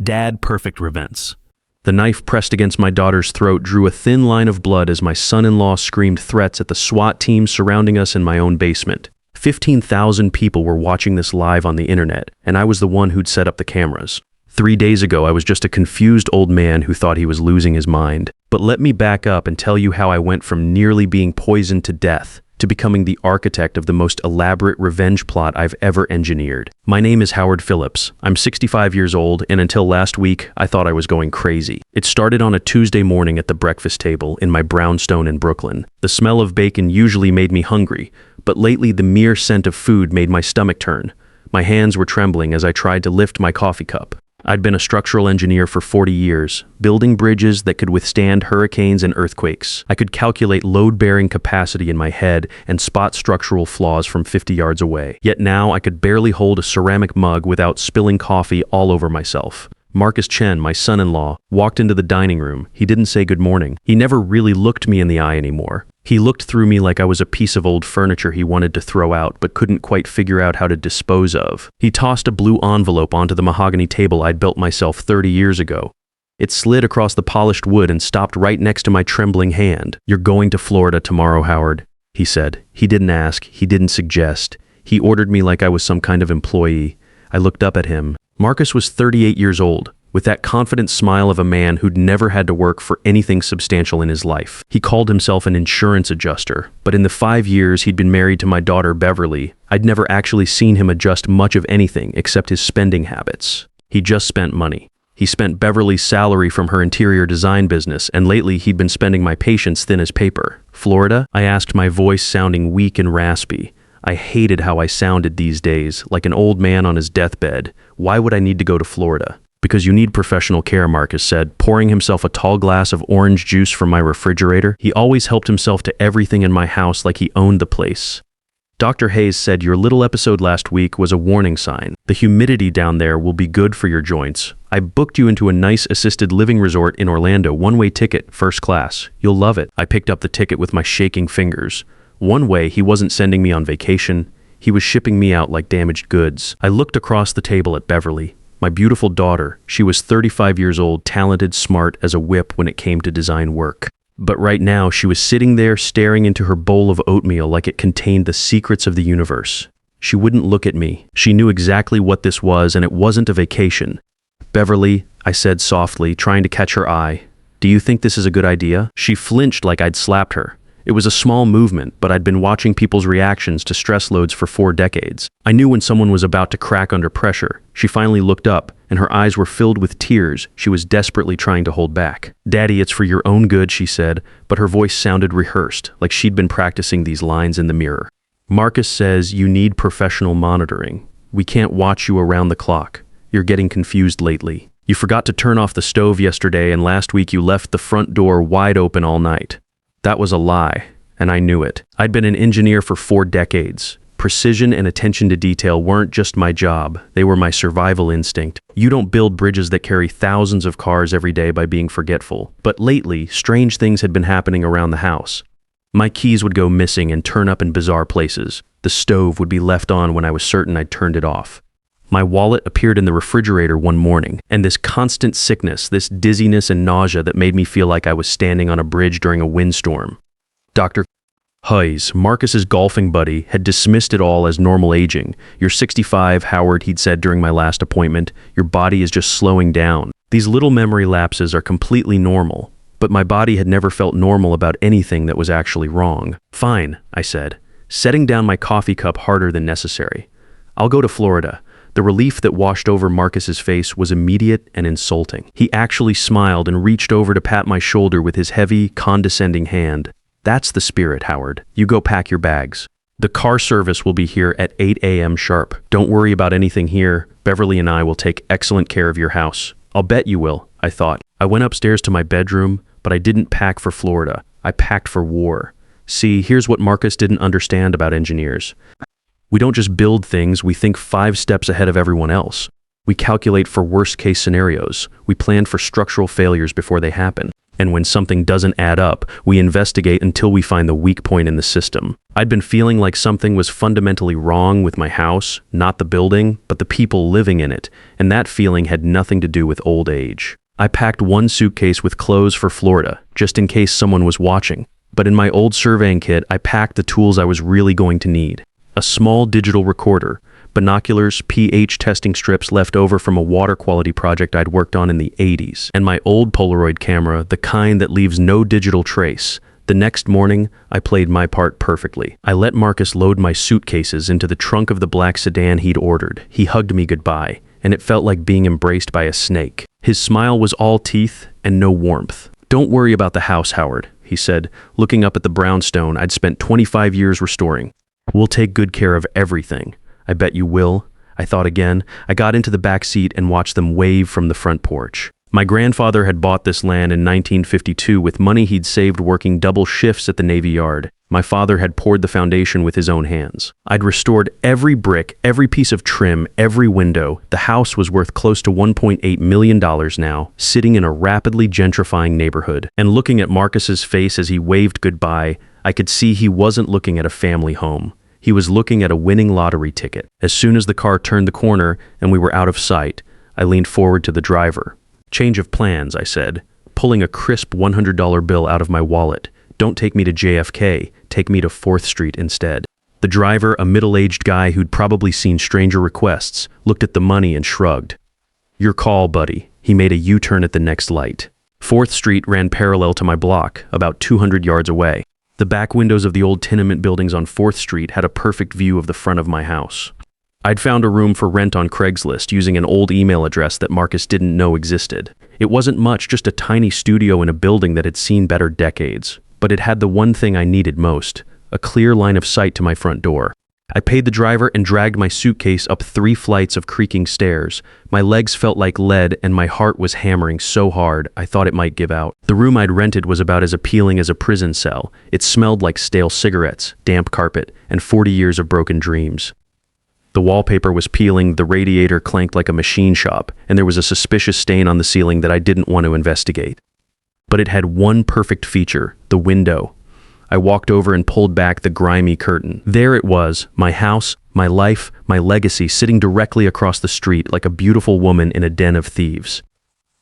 dad-perfect events. The knife pressed against my daughter's throat drew a thin line of blood as my son-in-law screamed threats at the SWAT team surrounding us in my own basement. 15,000 people were watching this live on the internet, and I was the one who'd set up the cameras. 3 days ago, I was just a confused old man who thought he was losing his mind. But let me back up and tell you how I went from nearly being poisoned to death to becoming the architect of the most elaborate revenge plot I've ever engineered. My name is Howard Phillips. I'm 65 years old, and until last week, I thought I was going crazy. It started on a Tuesday morning at the breakfast table in my brownstone in Brooklyn. The smell of bacon usually made me hungry, but lately the mere scent of food made my stomach turn. My hands were trembling as I tried to lift my coffee cup. I'd been a structural engineer for 40 years, building bridges that could withstand hurricanes and earthquakes. I could calculate load-bearing capacity in my head and spot structural flaws from 50 yards away. Yet now I could barely hold a ceramic mug without spilling coffee all over myself. Marcus Chen, my son-in-law, walked into the dining room. He didn't say good morning. He never really looked me in the eye anymore. He looked through me like I was a piece of old furniture he wanted to throw out but couldn't quite figure out how to dispose of. He tossed a blue envelope onto the mahogany table I'd built myself 30 years ago. It slid across the polished wood and stopped right next to my trembling hand. "You're going to Florida tomorrow, Howard," he said. He didn't ask. He didn't suggest. He ordered me like I was some kind of employee. I looked up at him. Marcus was 38 years old, with that confident smile of a man who'd never had to work for anything substantial in his life. He called himself an insurance adjuster, but in the 5 years he'd been married to my daughter Beverly, I'd never actually seen him adjust much of anything except his spending habits. He just spent money. He spent Beverly's salary from her interior design business, and lately he'd been spending my patience thin as paper. "Florida?" I asked, my voice sounding weak and raspy. I hated how I sounded these days, like an old man on his deathbed. Why would I need to go to Florida? "Because you need professional care," Marcus said, pouring himself a tall glass of orange juice from my refrigerator. He always helped himself to everything in my house like he owned the place. "Dr. Hayes said your little episode last week was a warning sign. The humidity down there will be good for your joints. I booked you into a nice assisted living resort in Orlando, one-way ticket, first class. You'll love it." I picked up the ticket with my shaking fingers. One way, he wasn't sending me on vacation. He was shipping me out like damaged goods. I looked across the table at Beverly, my beautiful daughter. She was 35 years old, talented, smart as a whip when it came to design work. But right now, she was sitting there staring into her bowl of oatmeal like it contained the secrets of the universe. She wouldn't look at me. She knew exactly what this was, and it wasn't a vacation. "Beverly," I said softly, trying to catch her eye, "do you think this is a good idea?" She flinched like I'd slapped her. It was a small movement, but I'd been watching people's reactions to stress loads for 4 decades. I knew when someone was about to crack under pressure. She finally looked up, and her eyes were filled with tears she was desperately trying to hold back. "Daddy, it's for your own good," she said, but her voice sounded rehearsed, like she'd been practicing these lines in the mirror. "Marcus says you need professional monitoring. We can't watch you around the clock. You're getting confused lately. You forgot to turn off the stove yesterday, and last week you left the front door wide open all night." That was a lie, and I knew it. I'd been an engineer for 4 decades. Precision and attention to detail weren't just my job, they were my survival instinct. You don't build bridges that carry thousands of cars every day by being forgetful. But lately, strange things had been happening around the house. My keys would go missing and turn up in bizarre places. The stove would be left on when I was certain I'd turned it off. My wallet appeared in the refrigerator one morning, and this constant sickness, this dizziness and nausea that made me feel like I was standing on a bridge during a windstorm. Dr. Hayes, Marcus's golfing buddy, had dismissed it all as normal aging. "You're 65, Howard," he'd said during my last appointment. "Your body is just slowing down. These little memory lapses are completely normal." But my body had never felt normal about anything that was actually wrong. "Fine," I said, setting down my coffee cup harder than necessary. "I'll go to Florida." The relief that washed over Marcus's face was immediate and insulting. He actually smiled and reached over to pat my shoulder with his heavy, condescending hand. "That's the spirit, Howard. You go pack your bags. The car service will be here at 8 a.m. sharp. Don't worry about anything here. Beverly and I will take excellent care of your house." "I'll bet you will," I thought. I went upstairs to my bedroom, but I didn't pack for Florida. I packed for war. See, here's what Marcus didn't understand about engineers. We don't just build things, we think 5 steps ahead of everyone else. We calculate for worst-case scenarios. We plan for structural failures before they happen. And when something doesn't add up, we investigate until we find the weak point in the system. I'd been feeling like something was fundamentally wrong with my house, not the building, but the people living in it, and that feeling had nothing to do with old age. I packed one suitcase with clothes for Florida, just in case someone was watching. But in my old surveying kit, I packed the tools I was really going to need. A small digital recorder, binoculars, pH testing strips left over from a water quality project I'd worked on in the 80s, and my old Polaroid camera, the kind that leaves no digital trace. The next morning, I played my part perfectly. I let Marcus load my suitcases into the trunk of the black sedan he'd ordered. He hugged me goodbye, and it felt like being embraced by a snake. His smile was all teeth and no warmth. "Don't worry about the house, Howard," he said, looking up at the brownstone I'd spent 25 years restoring. "We'll take good care of everything." "I bet you will." I thought again. I got into the back seat and watched them wave from the front porch. My grandfather had bought this land in 1952 with money he'd saved working double shifts at the Navy Yard. My father had poured the foundation with his own hands. I'd restored every brick, every piece of trim, every window. The house was worth close to $1.8 million now, sitting in a rapidly gentrifying neighborhood. And looking at Marcus's face as he waved goodbye, I could see he wasn't looking at a family home. He was looking at a winning lottery ticket. As soon as the car turned the corner and we were out of sight, I leaned forward to the driver. "Change of plans," I said, pulling a crisp $100 bill out of my wallet. "Don't take me to JFK, take me to 4th Street instead." The driver, a middle-aged guy who'd probably seen Stranger Requests, looked at the money and shrugged. "Your call, buddy." He made a U-turn at the next light. 4th Street ran parallel to my block, about 200 yards away. The back windows of the old tenement buildings on 4th Street had a perfect view of the front of my house. I'd found a room for rent on Craigslist using an old email address that Marcus didn't know existed. It wasn't much, just a tiny studio in a building that had seen better decades. But it had the one thing I needed most, a clear line of sight to my front door. I paid the driver and dragged my suitcase up 3 flights of creaking stairs. My legs felt like lead and my heart was hammering so hard I thought it might give out. The room I'd rented was about as appealing as a prison cell. It smelled like stale cigarettes, damp carpet, and 40 years of broken dreams. The wallpaper was peeling, the radiator clanked like a machine shop, and there was a suspicious stain on the ceiling that I didn't want to investigate. But it had one perfect feature, the window. I walked over and pulled back the grimy curtain. There it was, my house, my life, my legacy, sitting directly across the street like a beautiful woman in a den of thieves.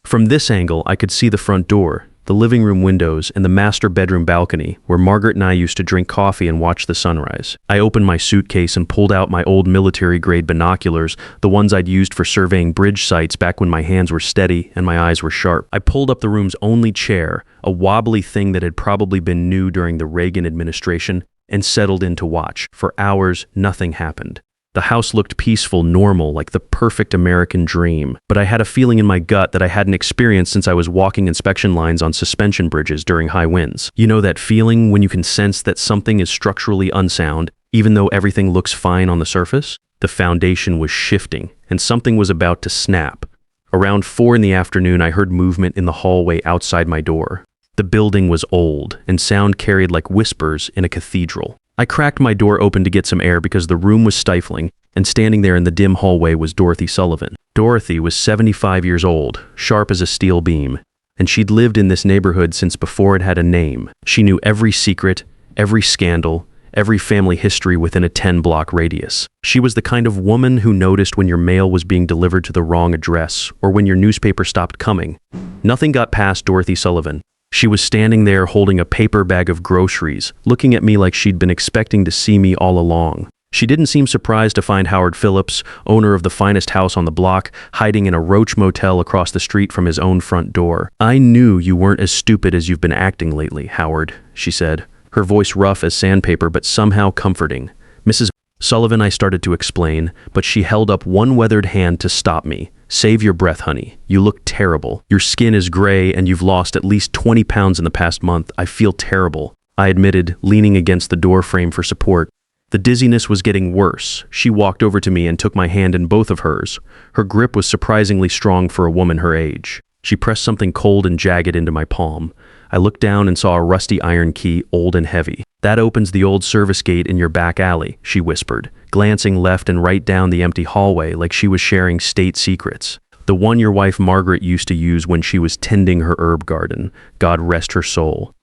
From this angle, I could see the front door, the living room windows, and the master bedroom balcony, where Margaret and I used to drink coffee and watch the sunrise. I opened my suitcase and pulled out my old military-grade binoculars, the ones I'd used for surveying bridge sites back when my hands were steady and my eyes were sharp. I pulled up the room's only chair, a wobbly thing that had probably been new during the Reagan administration, and settled in to watch. For hours, nothing happened. The house looked peaceful, normal, like the perfect American dream. But I had a feeling in my gut that I hadn't experienced since I was walking inspection lines on suspension bridges during high winds. You know that feeling when you can sense that something is structurally unsound, even though everything looks fine on the surface? The foundation was shifting, and something was about to snap. Around 4 in the afternoon, I heard movement in the hallway outside my door. The building was old, and sound carried like whispers in a cathedral. I cracked my door open to get some air because the room was stifling, and standing there in the dim hallway was Dorothy Sullivan. Dorothy was 75 years old, sharp as a steel beam, and she'd lived in this neighborhood since before it had a name. She knew every secret, every scandal, every family history within a 10-block radius. She was the kind of woman who noticed when your mail was being delivered to the wrong address, or when your newspaper stopped coming. Nothing got past Dorothy Sullivan. She was standing there holding a paper bag of groceries, looking at me like she'd been expecting to see me all along. She didn't seem surprised to find Howard Phillips, owner of the finest house on the block, hiding in a roach motel across the street from his own front door. "I knew you weren't as stupid as you've been acting lately, Howard," she said, her voice rough as sandpaper but somehow comforting. "Mrs. Sullivan," I started to explain, but she held up one weathered hand to stop me. "Save your breath, honey. You look terrible. Your skin is gray and you've lost at least 20 pounds in the past month. I feel terrible," I admitted, leaning against the door frame for support. The dizziness was getting worse. She walked over to me and took my hand in both of hers. Her grip was surprisingly strong for a woman her age. She pressed something cold and jagged into my palm. I looked down and saw a rusty iron key, old and heavy. "That opens the old service gate in your back alley," she whispered, glancing left and right down the empty hallway like she was sharing state secrets. The one your wife Margaret used to use when she was tending her herb garden. God rest her soul.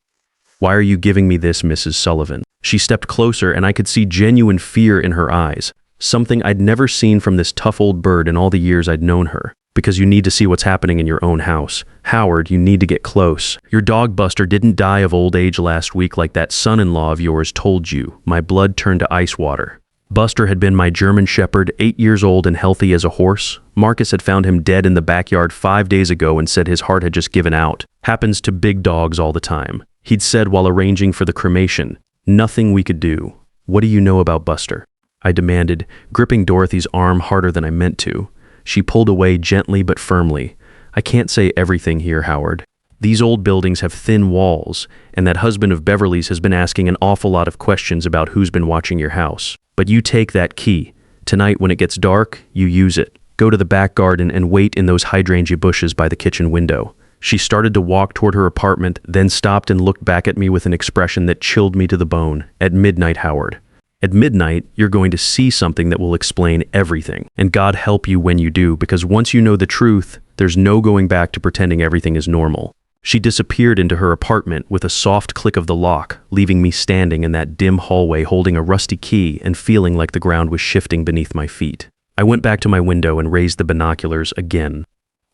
Why are you giving me this, Mrs. Sullivan? She stepped closer and I could see genuine fear in her eyes. Something I'd never seen from this tough old bird in all the years I'd known her. Because you need to see what's happening in your own house. Howard, you need to get close. Your dog Buster didn't die of old age last week like that son-in-law of yours told you. My blood turned to ice water. Buster had been my German Shepherd, 8 years old and healthy as a horse. Marcus had found him dead in the backyard 5 days ago and said his heart had just given out. Happens to big dogs all the time. He'd said while arranging for the cremation, nothing we could do. What do you know about Buster? I demanded, gripping Dorothy's arm harder than I meant to. She pulled away gently but firmly. I can't say everything here, Howard. These old buildings have thin walls, and that husband of Beverly's has been asking an awful lot of questions about who's been watching your house. But you take that key. Tonight, when it gets dark, you use it. Go to the back garden and wait in those hydrangea bushes by the kitchen window. She started to walk toward her apartment, then stopped and looked back at me with an expression that chilled me to the bone. At midnight, Howard. At midnight, you're going to see something that will explain everything. And God help you when you do, because once you know the truth, there's no going back to pretending everything is normal. She disappeared into her apartment with a soft click of the lock, leaving me standing in that dim hallway holding a rusty key and feeling like the ground was shifting beneath my feet. I went back to my window and raised the binoculars again.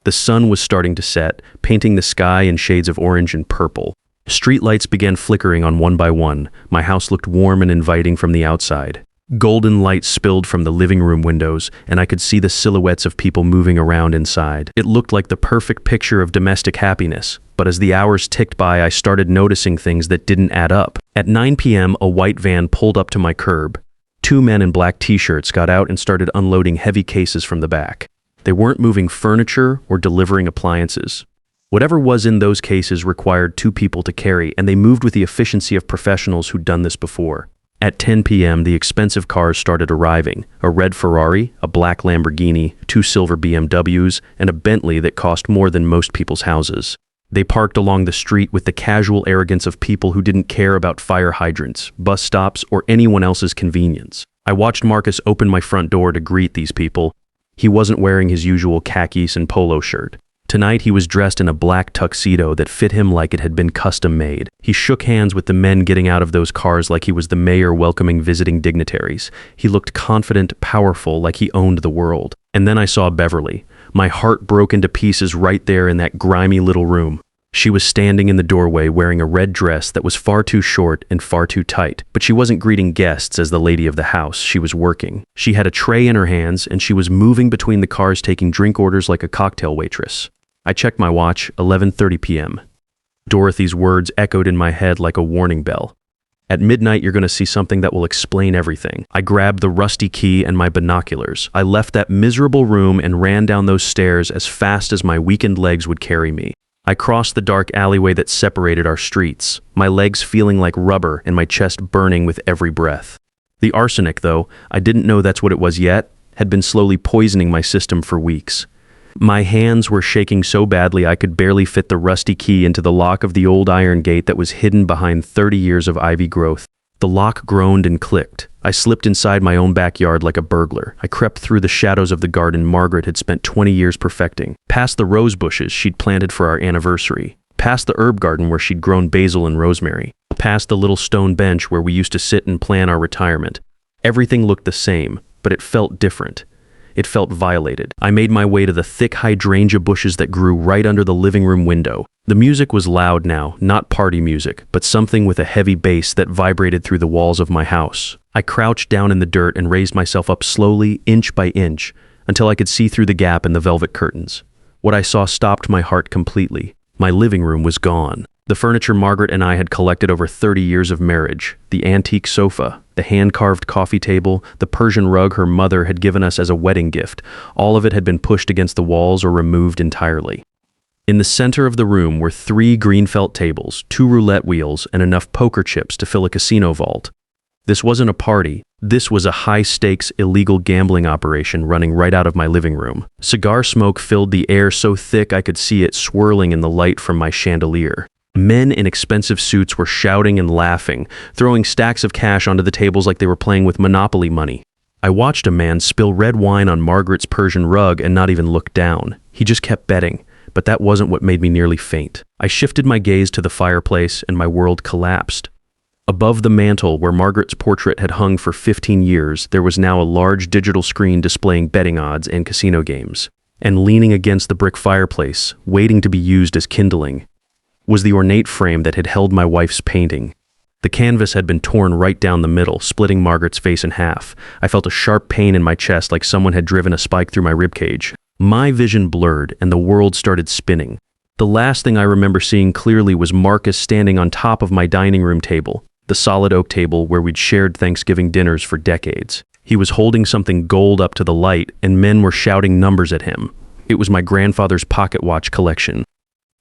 The sun was starting to set, painting the sky in shades of orange and purple. Street lights began flickering on one by one. My house looked warm and inviting from the outside. Golden light spilled from the living room windows, and I could see the silhouettes of people moving around inside. It looked like the perfect picture of domestic happiness, but as the hours ticked by, I started noticing things that didn't add up. At 9 p.m., a white van pulled up to my curb. 2 men in black t-shirts got out and started unloading heavy cases from the back. They weren't moving furniture or delivering appliances. Whatever was in those cases required 2 people to carry, and they moved with the efficiency of professionals who'd done this before. At 10 p.m., the expensive cars started arriving. A red Ferrari, a black Lamborghini, 2 silver BMWs, and a Bentley that cost more than most people's houses. They parked along the street with the casual arrogance of people who didn't care about fire hydrants, bus stops, or anyone else's convenience. I watched Marcus open my front door to greet these people. He wasn't wearing his usual khakis and polo shirt. Tonight he was dressed in a black tuxedo that fit him like it had been custom made. He shook hands with the men getting out of those cars like he was the mayor welcoming visiting dignitaries. He looked confident, powerful, like he owned the world. And then I saw Beverly. My heart broke into pieces right there in that grimy little room. She was standing in the doorway wearing a red dress that was far too short and far too tight. But she wasn't greeting guests as the lady of the house. She was working. She had a tray in her hands and she was moving between the cars taking drink orders like a cocktail waitress. I checked my watch, 11:30 p.m. Dorothy's words echoed in my head like a warning bell. At midnight, you're going to see something that will explain everything. I grabbed the rusty key and my binoculars. I left that miserable room and ran down those stairs as fast as my weakened legs would carry me. I crossed the dark alleyway that separated our streets, my legs feeling like rubber and my chest burning with every breath. The arsenic, though, I didn't know that's what it was yet, had been slowly poisoning my system for weeks. My hands were shaking so badly I could barely fit the rusty key into the lock of the old iron gate that was hidden behind 30 years of ivy growth. The lock groaned and clicked. I slipped inside my own backyard like a burglar. I crept through the shadows of the garden Margaret had spent 20 years perfecting, past the rose bushes she'd planted for our anniversary, past the herb garden where she'd grown basil and rosemary, past the little stone bench where we used to sit and plan our retirement. Everything looked the same, but it felt different. It felt violated. I made my way to the thick hydrangea bushes that grew right under the living room window. The music was loud now, not party music, but something with a heavy bass that vibrated through the walls of my house. I crouched down in the dirt and raised myself up slowly, inch by inch, until I could see through the gap in the velvet curtains. What I saw stopped my heart completely. My living room was gone. The furniture Margaret and I had collected over 30 years of marriage, the antique sofa, the hand-carved coffee table, the Persian rug her mother had given us as a wedding gift, all of it had been pushed against the walls or removed entirely. In the center of the room were 3 green felt tables, 2 roulette wheels, and enough poker chips to fill a casino vault. This wasn't a party. This was a high-stakes, illegal gambling operation running right out of my living room. Cigar smoke filled the air so thick I could see it swirling in the light from my chandelier. Men in expensive suits were shouting and laughing, throwing stacks of cash onto the tables like they were playing with Monopoly money. I watched a man spill red wine on Margaret's Persian rug and not even look down. He just kept betting, but that wasn't what made me nearly faint. I shifted my gaze to the fireplace and my world collapsed. Above the mantel where Margaret's portrait had hung for 15 years, there was now a large digital screen displaying betting odds and casino games. And leaning against the brick fireplace, waiting to be used as kindling, was the ornate frame that had held my wife's painting. The canvas had been torn right down the middle, splitting Margaret's face in half. I felt a sharp pain in my chest like someone had driven a spike through my ribcage. My vision blurred and the world started spinning. The last thing I remember seeing clearly was Marcus standing on top of my dining room table, the solid oak table where we'd shared Thanksgiving dinners for decades. He was holding something gold up to the light, and men were shouting numbers at him. It was my grandfather's pocket watch collection.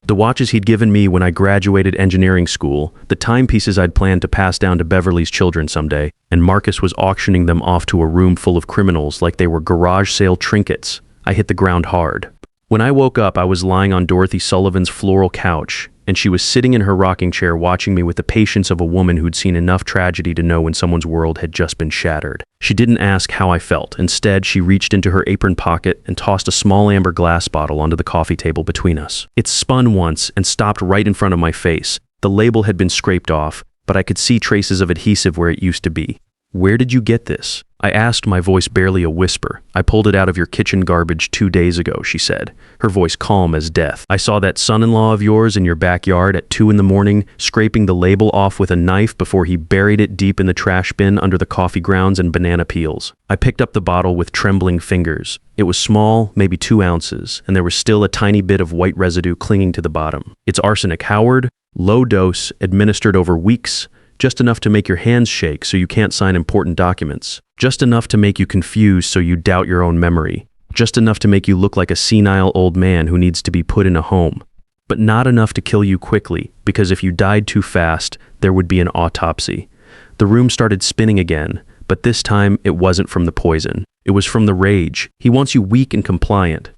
The watches he'd given me when I graduated engineering school, the timepieces I'd planned to pass down to Beverly's children someday, and Marcus was auctioning them off to a room full of criminals like they were garage sale trinkets. I hit the ground hard. When I woke up, I was lying on Dorothy Sullivan's floral couch, and she was sitting in her rocking chair watching me with the patience of a woman who'd seen enough tragedy to know when someone's world had just been shattered. She didn't ask how I felt. Instead, she reached into her apron pocket and tossed a small amber glass bottle onto the coffee table between us. It spun once and stopped right in front of my face. The label had been scraped off, but I could see traces of adhesive where it used to be. "Where did you get this?" I asked, my voice barely a whisper. "I pulled it out of your kitchen garbage 2 days ago," she said, her voice calm as death. "I saw that son-in-law of yours in your backyard at 2 in the morning, scraping the label off with a knife before he buried it deep in the trash bin under the coffee grounds and banana peels." I picked up the bottle with trembling fingers. It was small, maybe 2 ounces, and there was still a tiny bit of white residue clinging to the bottom. "It's arsenic, Howard. Low dose, administered over weeks. Just enough to make your hands shake so you can't sign important documents. Just enough to make you confused so you doubt your own memory. Just enough to make you look like a senile old man who needs to be put in a home. But not enough to kill you quickly, because if you died too fast, there would be an autopsy." The room started spinning again, but this time it wasn't from the poison. It was from the rage. "He wants you weak and compliant,"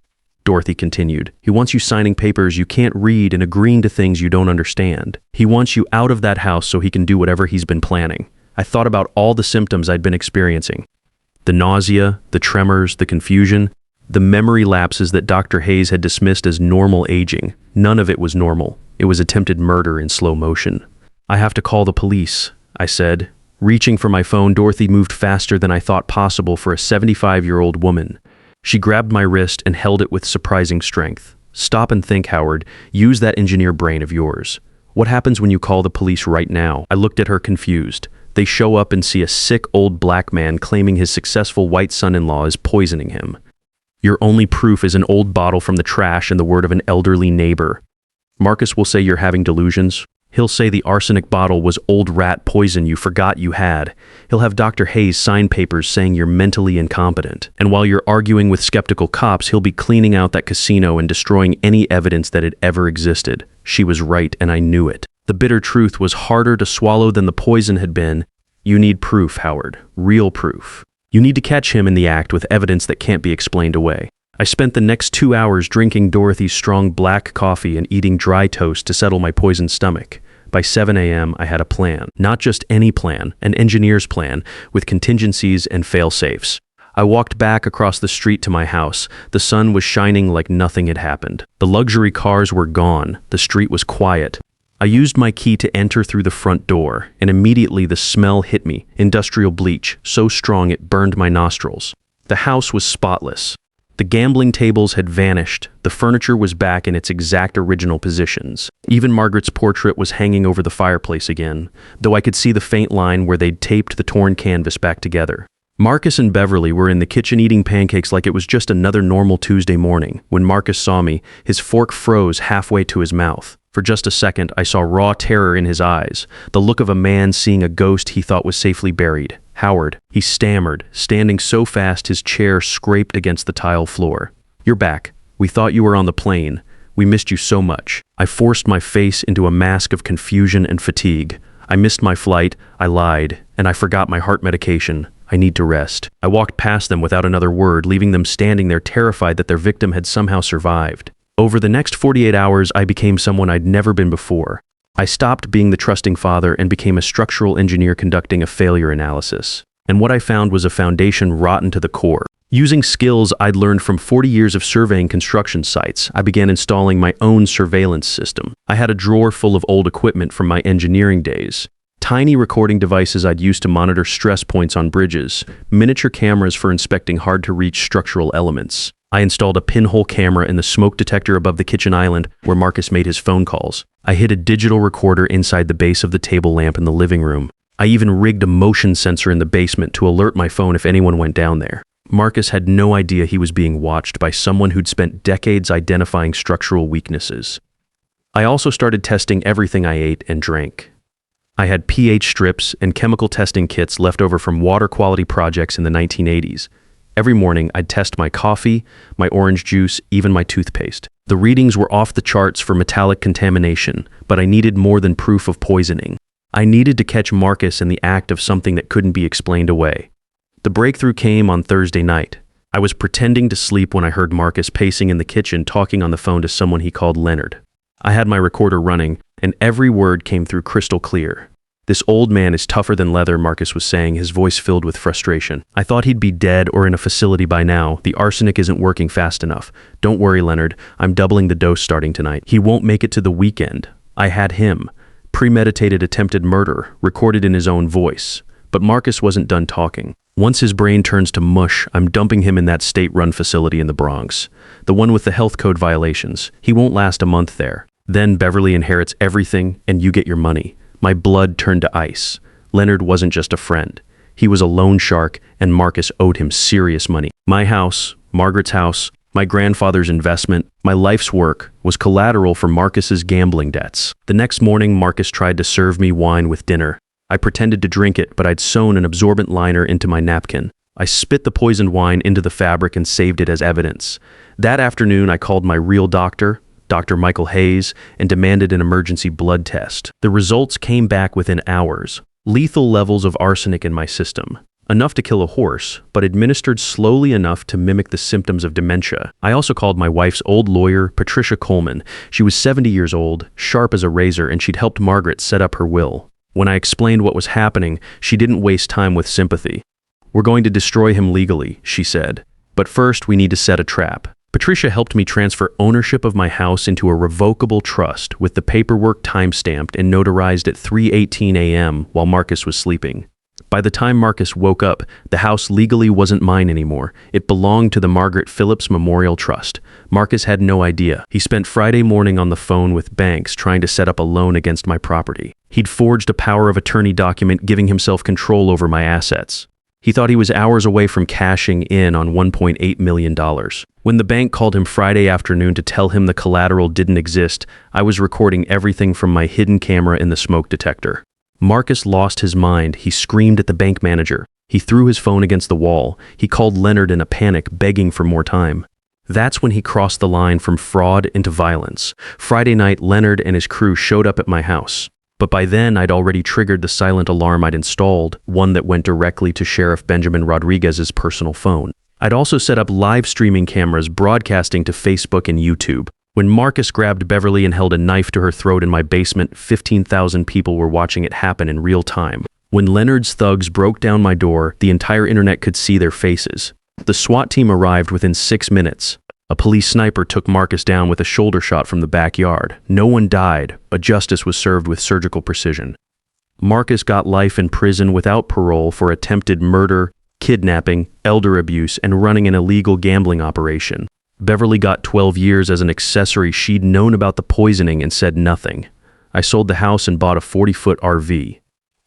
Dorothy continued. "He wants you signing papers you can't read and agreeing to things you don't understand. He wants you out of that house so he can do whatever he's been planning." I thought about all the symptoms I'd been experiencing. The nausea, the tremors, the confusion, the memory lapses that Dr. Hayes had dismissed as normal aging. None of it was normal. It was attempted murder in slow motion. "I have to call the police," I said. Reaching for my phone, Dorothy moved faster than I thought possible for a 75-year-old woman. She grabbed my wrist and held it with surprising strength. "Stop and think, Howard. Use that engineer brain of yours. What happens when you call the police right now?" I looked at her confused. They show up and see a sick old black man claiming his successful white son-in-law is poisoning him. Your only proof is an old bottle from the trash and the word of an elderly neighbor. Marcus will say you're having delusions. He'll say the arsenic bottle was old rat poison you forgot you had. He'll have Dr. Hayes sign papers saying you're mentally incompetent. And while you're arguing with skeptical cops, he'll be cleaning out that casino and destroying any evidence that it ever existed. She was right, and I knew it. The bitter truth was harder to swallow than the poison had been. You need proof, Howard. Real proof. You need to catch him in the act with evidence that can't be explained away. I spent the next 2 hours drinking Dorothy's strong black coffee and eating dry toast to settle my poisoned stomach. By 7 a.m., I had a plan. Not just any plan, an engineer's plan, with contingencies and fail-safes. I walked back across the street to my house. The sun was shining like nothing had happened. The luxury cars were gone. The street was quiet. I used my key to enter through the front door, and immediately the smell hit me. Industrial bleach, so strong it burned my nostrils. The house was spotless. The gambling tables had vanished. The furniture was back in its exact original positions. Even Margaret's portrait was hanging over the fireplace again, though I could see the faint line where they'd taped the torn canvas back together. Marcus and Beverly were in the kitchen eating pancakes like it was just another normal Tuesday morning. When Marcus saw me, his fork froze halfway to his mouth. For just a second, I saw raw terror in his eyes, the look of a man seeing a ghost he thought was safely buried. "Howard," he stammered, standing so fast his chair scraped against the tile floor. "You're back. We thought you were on the plane. We missed you so much." I forced my face into a mask of confusion and fatigue. "I missed my flight, I lied, and I forgot my heart medication. I need to rest." I walked past them without another word, leaving them standing there terrified that their victim had somehow survived. Over the next 48 hours, I became someone I'd never been before. I stopped being the trusting father and became a structural engineer conducting a failure analysis. And what I found was a foundation rotten to the core. Using skills I'd learned from 40 years of surveying construction sites, I began installing my own surveillance system. I had a drawer full of old equipment from my engineering days. Tiny recording devices I'd used to monitor stress points on bridges, miniature cameras for inspecting hard-to-reach structural elements. I installed a pinhole camera in the smoke detector above the kitchen island where Marcus made his phone calls. I hid a digital recorder inside the base of the table lamp in the living room. I even rigged a motion sensor in the basement to alert my phone if anyone went down there. Marcus had no idea he was being watched by someone who'd spent decades identifying structural weaknesses. I also started testing everything I ate and drank. I had pH strips and chemical testing kits left over from water quality projects in the 1980s. Every morning, I'd test my coffee, my orange juice, even my toothpaste. The readings were off the charts for metallic contamination, but I needed more than proof of poisoning. I needed to catch Marcus in the act of something that couldn't be explained away. The breakthrough came on Thursday night. I was pretending to sleep when I heard Marcus pacing in the kitchen talking on the phone to someone he called Leonard. I had my recorder running, and every word came through crystal clear. "This old man is tougher than leather," Marcus was saying, his voice filled with frustration. "I thought he'd be dead or in a facility by now. The arsenic isn't working fast enough. Don't worry, Leonard. I'm doubling the dose starting tonight. He won't make it to the weekend." I had him. Premeditated attempted murder, recorded in his own voice. But Marcus wasn't done talking. "Once his brain turns to mush, I'm dumping him in that state-run facility in the Bronx. The one with the health code violations. He won't last a month there. Then Beverly inherits everything, and you get your money." My blood turned to ice. Leonard wasn't just a friend. He was a loan shark, and Marcus owed him serious money. My house, Margaret's house, my grandfather's investment, my life's work was collateral for Marcus's gambling debts. The next morning, Marcus tried to serve me wine with dinner. I pretended to drink it, but I'd sewn an absorbent liner into my napkin. I spit the poisoned wine into the fabric and saved it as evidence. That afternoon, I called my real doctor, Dr. Michael Hayes, and demanded an emergency blood test. The results came back within hours. Lethal levels of arsenic in my system. Enough to kill a horse, but administered slowly enough to mimic the symptoms of dementia. I also called my wife's old lawyer, Patricia Coleman. She was 70 years old, sharp as a razor, and she'd helped Margaret set up her will. When I explained what was happening, she didn't waste time with sympathy. "We're going to destroy him legally," she said. "But first, we need to set a trap." Patricia helped me transfer ownership of my house into a revocable trust with the paperwork time-stamped and notarized at 3:18 a.m. while Marcus was sleeping. By the time Marcus woke up, the house legally wasn't mine anymore. It belonged to the Margaret Phillips Memorial Trust. Marcus had no idea. He spent Friday morning on the phone with banks trying to set up a loan against my property. He'd forged a power of attorney document giving himself control over my assets. He thought he was hours away from cashing in on $1.8 million. When the bank called him Friday afternoon to tell him the collateral didn't exist, I was recording everything from my hidden camera in the smoke detector. Marcus lost his mind. He screamed at the bank manager. He threw his phone against the wall. He called Leonard in a panic, begging for more time. That's when he crossed the line from fraud into violence. Friday night, Leonard and his crew showed up at my house. But by then, I'd already triggered the silent alarm I'd installed, one that went directly to Sheriff Benjamin Rodriguez's personal phone. I'd also set up live streaming cameras broadcasting to Facebook and YouTube. When Marcus grabbed Beverly and held a knife to her throat in my basement, 15,000 people were watching it happen in real time. When Leonard's thugs broke down my door, the entire internet could see their faces. The SWAT team arrived within 6 minutes. A police sniper took Marcus down with a shoulder shot from the backyard. No one died, but justice was served with surgical precision. Marcus got life in prison without parole for attempted murder, kidnapping, elder abuse, and running an illegal gambling operation. Beverly got 12 years as an accessory. She'd known about the poisoning and said nothing. I sold the house and bought a 40-foot RV.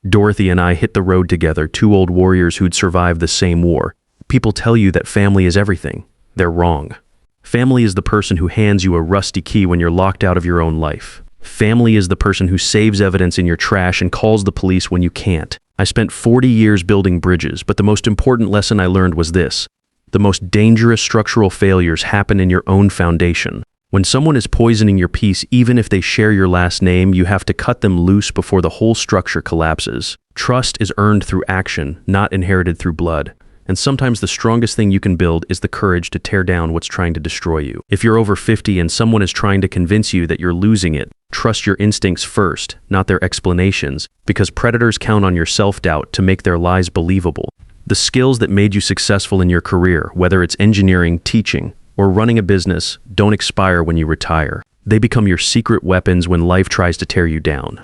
Dorothy and I hit the road together, two old warriors who'd survived the same war. People tell you that family is everything. They're wrong. Family is the person who hands you a rusty key when you're locked out of your own life. Family is the person who saves evidence in your trash and calls the police when you can't. I spent 40 years building bridges, but the most important lesson I learned was this. The most dangerous structural failures happen in your own foundation. When someone is poisoning your peace, even if they share your last name, you have to cut them loose before the whole structure collapses. Trust is earned through action, not inherited through blood. And sometimes the strongest thing you can build is the courage to tear down what's trying to destroy you. If you're over 50 and someone is trying to convince you that you're losing it, trust your instincts first, not their explanations, because predators count on your self-doubt to make their lies believable. The skills that made you successful in your career, whether it's engineering, teaching, or running a business, don't expire when you retire. They become your secret weapons when life tries to tear you down.